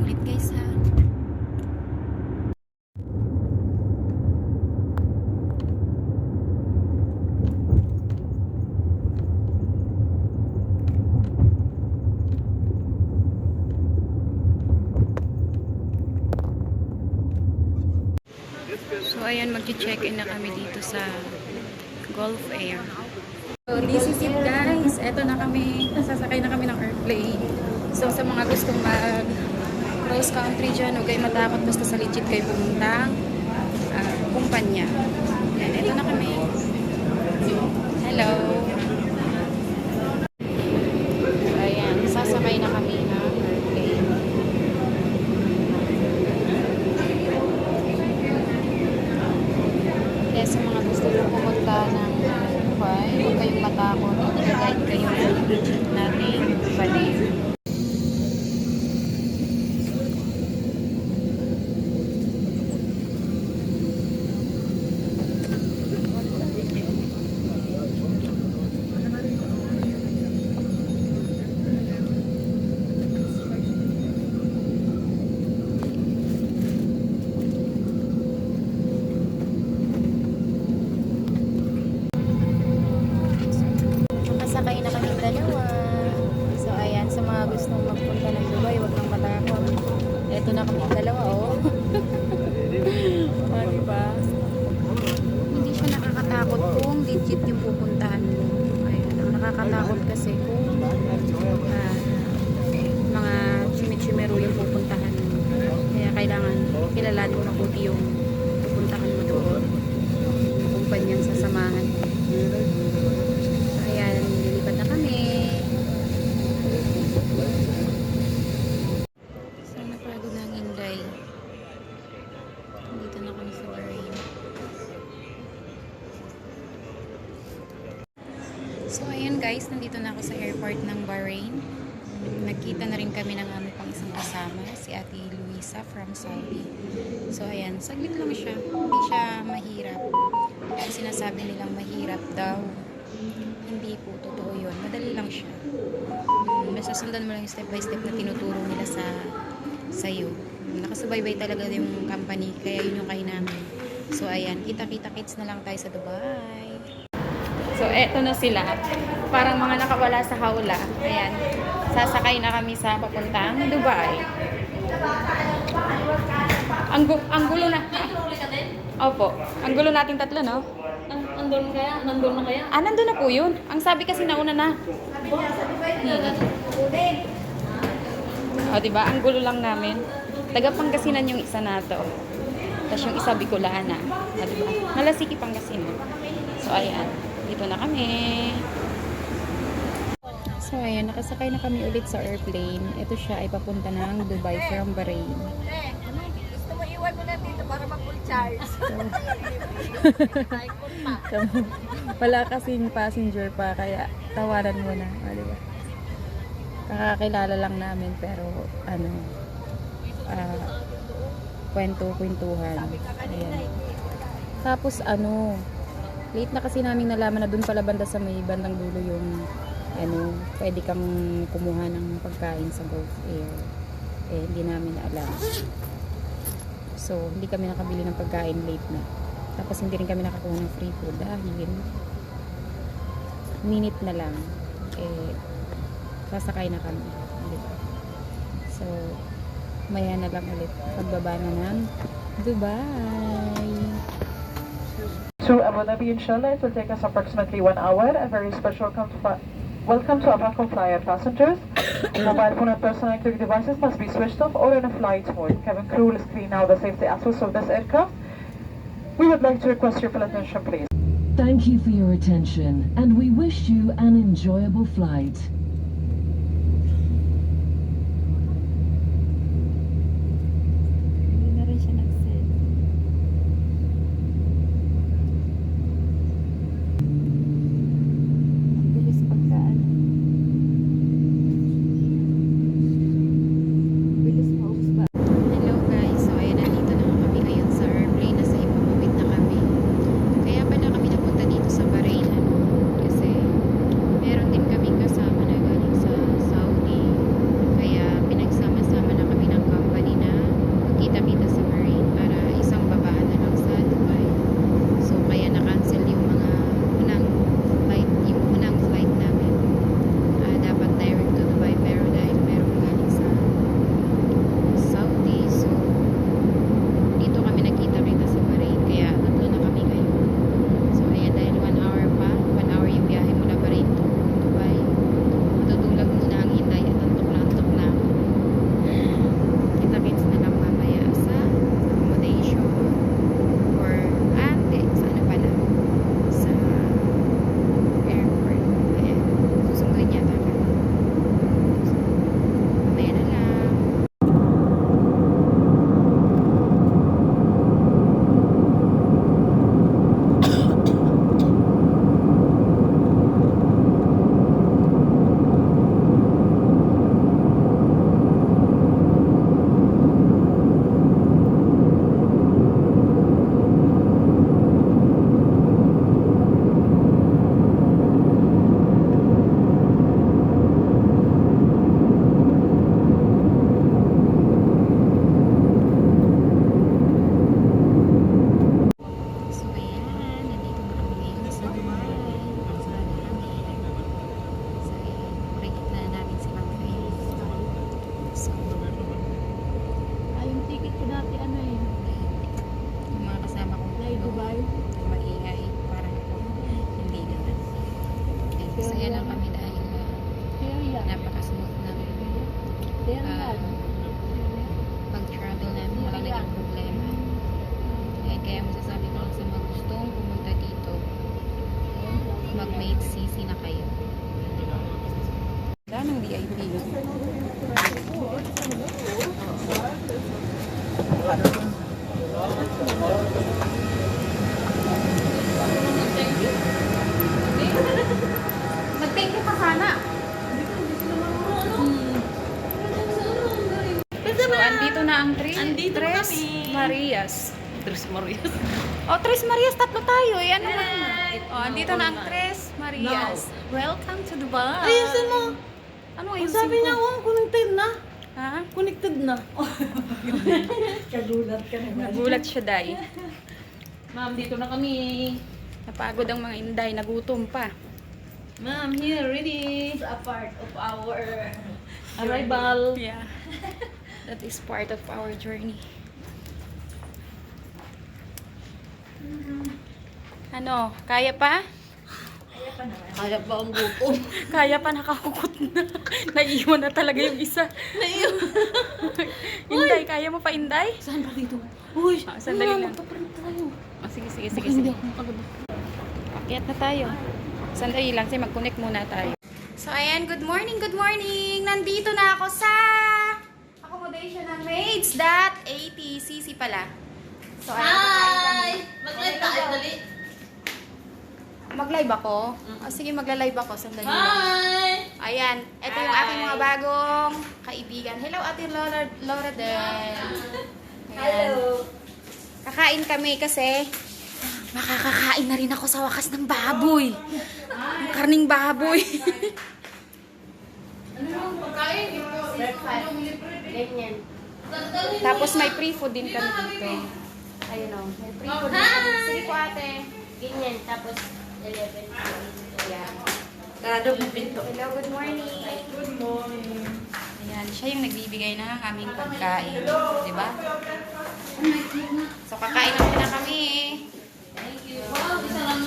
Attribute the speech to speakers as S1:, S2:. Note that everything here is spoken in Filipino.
S1: ulit guys ha. So ayan, mag-check-in na kami dito sa Gulf Air. So this is it guys. Eto na kami. Sasakay na kami ng airplane. So sa mga gustong mag cross country dyan, huwag kayo matakot basta sa legit kayo pumuntang kumpanya. Yan, eto na kami. Hello. Ayan, sasakay na kami ng airplane. Kaya sa mga gusto nyo pumunta ng Dubai, huwag kayong matakot. I-guide kayo ng legit natin bali. Sakay na kaming dalawa. So ayan, sa mga gustong magpunta ng Dubai, huwag nang matakot. Eto na kaming dalawa, oh. Diba? Hindi siya nakakatakot kung legit yung pupuntahan mo. Ayan, ang nakakatakot kasi kung mga chimichimero yung pupuntahan mo. Kaya kailangan kilalanin mo mabuti yung pupuntahan mo doon. Yung kumpanyang sasamahan. Ayan, lilipat na kami. Sana pagod ng Inday. Dito na kami sa Bahrain. So ayan guys, nandito na ako sa airport ng Bahrain. Nagkita na rin kami ng aming pang isang kasama, si Ate Luisa from Saudi. So ayan, saglit lang siya. Hindi siya mahirap. Kaya sinasabi nilang mahirap daw. Hindi po totoo yun. Madali lang siya. Masasundan mo lang yung step by step na tinuturo nila sa'yo. Nakasubaybay talaga yung company. Kaya yun yung kain namin. So ayan, kita-kita kits na lang tayo sa Dubai. So eto na sila. Parang mga nakawala sa hawla. Ayan. Sasakay na kami sa papuntang Dubai. Ang gulo na. Opo. Ang gulo nating tatlo, no?
S2: Nandun kaya? Nandun na kaya?
S1: Nandun na po yun. Ang sabi kasi nauna na. O, diba? Ang gulo lang namin. Taga Pangasinan yung isa na to. Tapos yung isa Bicolana. O, diba? Malasiki Pangasinan. So, ayan. Dito na kami. So, ayan. Nakasakay na kami ulit sa airplane. Ito siya ay papunta ng Dubai from Bahrain.
S2: Gusto mo iwan mo na dito para mag-full charge.
S1: So, wala kasing passenger pa, kaya tawaran mo na. O, diba? Kakakilala lang namin, pero kwento-kwentuhan. Ayan. Tapos late na kasi namin nalaman na dun pala banda sa may bandang dulo yung pwede kang kumuha ng pagkain sa Gulf Air. Hindi namin alam. So, hindi kami nakabili ng pagkain, late na. Tapos hindi rin kami nakakuha ng free food dahil minute na lang sasakay na kami ulit. So maya na lang ulit pagbaba na ng Dubai.
S3: To Abu Dhabi, inshallah, it will take us approximately 1 hour. A very special welcome to Abaco Flyer passengers. Mobile phone and personal electronic devices must be switched off or in a flight mode. Cabin crew will screen out the safety aspects of this aircraft. We would like to request your full attention, please.
S4: Thank you for your attention, and we wish you an enjoyable flight.
S1: Hindi na rin siya nag-send. Bilis pagkaan. Bilis paubos ba? Hello guys, so ayan, nandito na kami ngayon sa airplane. Nasa ipapawid na kami. Kaya pala kami napunta dito sa Bahrain kasi meron din kaming kasama na Kaya masasabi ko lang sa mga gustong pumunta dito, mag-made CC na kayo. Wala ng VIP. Mag-thank you ka sana. So, andito na ang
S2: Andito na
S1: Tres
S2: kami.
S1: Marias.
S2: Tres Marias.
S1: Oh, Tres Marias, tatlo tayo. Eh, ano lang. Oh, andito na ang Tres Marias. Welcome to Dubai.
S2: Ayusin mo.
S1: Ano
S2: Ang
S1: ayusin
S2: sabi
S1: ko?
S2: niya, connected na.
S1: Ha?
S2: Connected na. Kagulat ka na.
S1: Nagulat siya, Day.
S2: Ma'am, dito na kami.
S1: Napagod ang mga inday, nagutom pa.
S2: Ma'am, here, ready. It's a part of our arrival.
S1: Yeah. That is part of our journey. Ano, kaya pa?
S2: Kaya ba ang gutom?
S1: Kaya pa, nakakukot na. Naiiwan na talaga yung isa. Inday, kaya mo pa, Inday?
S2: Saan ba dito? Uy,
S1: Sandali lang.
S2: magpaprint tayo.
S1: Oh, sige, sige,
S2: Baka
S1: sige.
S2: hindi
S1: sige.
S2: ako makagod.
S1: Akyat na tayo. Sandali lang, sige, mag-connect muna tayo. So, ayan, good morning, good morning! Nandito na ako sa accommodation ng Maids.ATCC pala. So, ayan,
S2: Mag-live tayo, dali.
S1: Mag-live ako? Oh, sige, magla-live ako. Sandali lang.
S2: Hi!
S1: Ayan, ito yung aking mga bagong kaibigan. Hello, Ate Laura Del. Hello. Kakain kami kasi makakakain na rin ako sa wakas ng baboy. Yung karning baboy. Tapos may free food din kami dito. Ayun o, may free food din kami. Sige po, ate.
S5: Ganyan, tapos 11.
S1: Ayan.
S2: Karado mo pinto.
S1: Hello, good morning. Good morning. Ayan, siya yung nagbibigay ng aming pagkain. Diba? So, kakain na muna kami.
S2: Wow, isa lang.